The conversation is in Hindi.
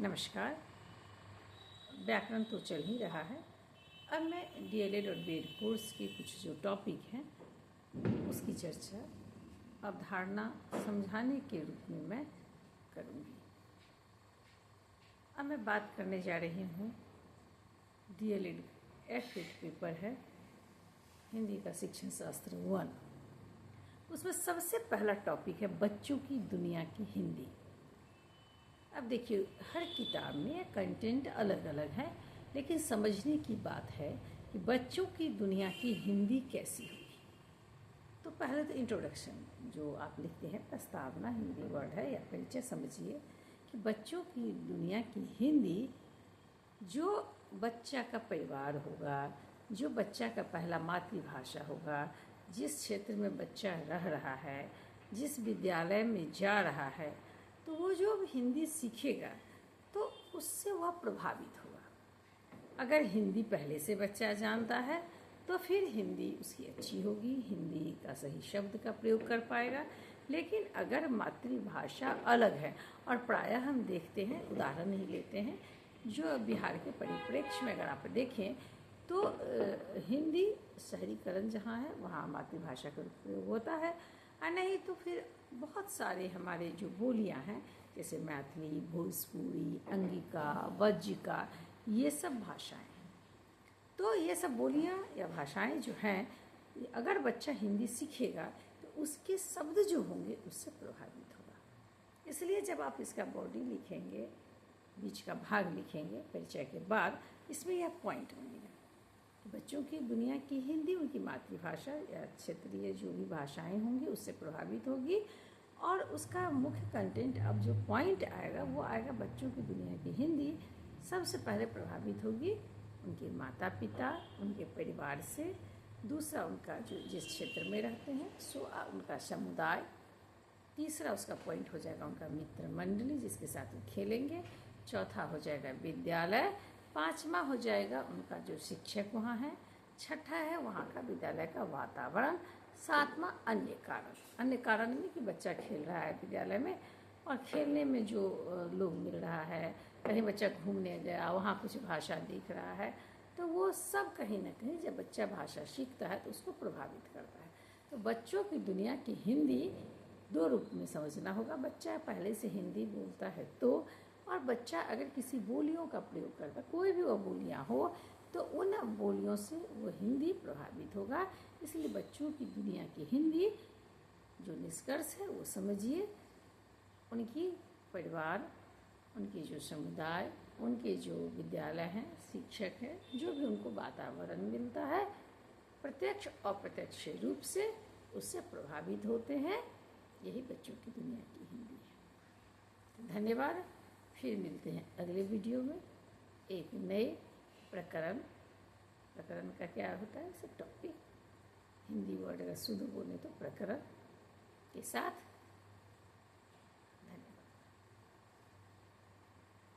नमस्कार। व्याकरण तो चल ही रहा है। अब मैं डीएलएड और बीएड कोर्स के कुछ जो टॉपिक हैं उसकी चर्चा अवधारणा समझाने के रूप में मैं करूँगी। अब मैं बात करने जा रही हूँ डीएलएड एफ.एड पेपर है हिंदी का शिक्षण शास्त्र 1। उसमें सबसे पहला टॉपिक है बच्चों की दुनिया की हिंदी। अब देखिए, हर किताब में कंटेंट अलग अलग है, लेकिन समझने की बात है कि बच्चों की दुनिया की हिंदी कैसी होगी। तो पहले तो इंट्रोडक्शन जो आप लिखते हैं, प्रस्तावना हिंदी वर्ड है या परिचय समझिए कि बच्चों की दुनिया की हिंदी जो बच्चा का परिवार होगा, जो बच्चा का पहला मातृभाषा होगा, जिस क्षेत्र में बच्चा रह रहा है, जिस विद्यालय में जा रहा है, तो वो जो हिंदी सीखेगा तो उससे वह प्रभावित होगा। अगर हिंदी पहले से बच्चा जानता है तो फिर हिंदी उसकी अच्छी होगी, हिंदी का सही शब्द का प्रयोग कर पाएगा। लेकिन अगर मातृभाषा अलग है, और प्रायः हम देखते हैं, उदाहरण ही लेते हैं, जो बिहार के परिप्रेक्ष्य में अगर आप देखें तो हिंदी शहरीकरण जहाँ है वहाँ मातृभाषा का प्रयोग होता है, और नहीं तो फिर बहुत सारे हमारे जो बोलियां हैं जैसे मैथिली, भोजपुरी, अंगिका, वज्जिका, ये सब भाषाएं हैं। तो ये सब बोलियां या भाषाएं जो हैं, अगर बच्चा हिंदी सीखेगा तो उसके शब्द जो होंगे उससे प्रभावित होगा। इसलिए जब आप इसका बॉडी लिखेंगे, बीच का भाग लिखेंगे परिचय के बाद, इसमें यह पॉइंट बनेगा कि बच्चों की दुनिया की हिंदी उनकी मातृभाषा या क्षेत्रीय जो भी भाषाएं होंगी उससे प्रभावित होगी। और उसका मुख्य कंटेंट, अब जो पॉइंट आएगा वो आएगा बच्चों की दुनिया की हिंदी सबसे पहले प्रभावित होगी उनके माता पिता, उनके परिवार से। दूसरा, उनका जो जिस क्षेत्र में रहते हैं सो उनका समुदाय। तीसरा उसका पॉइंट हो जाएगा उनका मित्र मंडली जिसके साथ वो खेलेंगे। चौथा हो जाएगा विद्यालय। पांचवा हो जाएगा उनका जो शिक्षक वहाँ है। छठा है वहाँ का विद्यालय का वातावरण। सातवां अन्य कारण। अन्य कारण में कि बच्चा खेल रहा है विद्यालय में, और खेलने में जो लोग मिल रहा है, कहीं बच्चा घूमने गया वहाँ कुछ भाषा दिख रहा है, तो वो सब कहीं ना कहीं जब बच्चा भाषा सीखता है तो उसको प्रभावित करता है। तो बच्चों की दुनिया की हिंदी दो रूप में समझना होगा। बच्चा पहले से हिंदी बोलता है तो, और बच्चा अगर किसी बोलियों का प्रयोग करता, कोई भी वह बोलियाँ हो, तो उन बोलियों से वो हिंदी प्रभावित होगा। इसलिए बच्चों की दुनिया की हिंदी जो निष्कर्ष है वो समझिए, उनकी परिवार, उनके जो समुदाय, उनके जो विद्यालय हैं, शिक्षक हैं, जो भी उनको वातावरण मिलता है, प्रत्यक्ष अप्रत्यक्ष रूप से उससे प्रभावित होते हैं। यही बच्चों की दुनिया की हिंदी है। धन्यवाद। फिर मिलते हैं अगले वीडियो में एक नए प्रकरण का क्या होता है, सब टॉपिक, हिंदी वर्ड अगर शुद्ध बोले तो प्रकरण के साथ।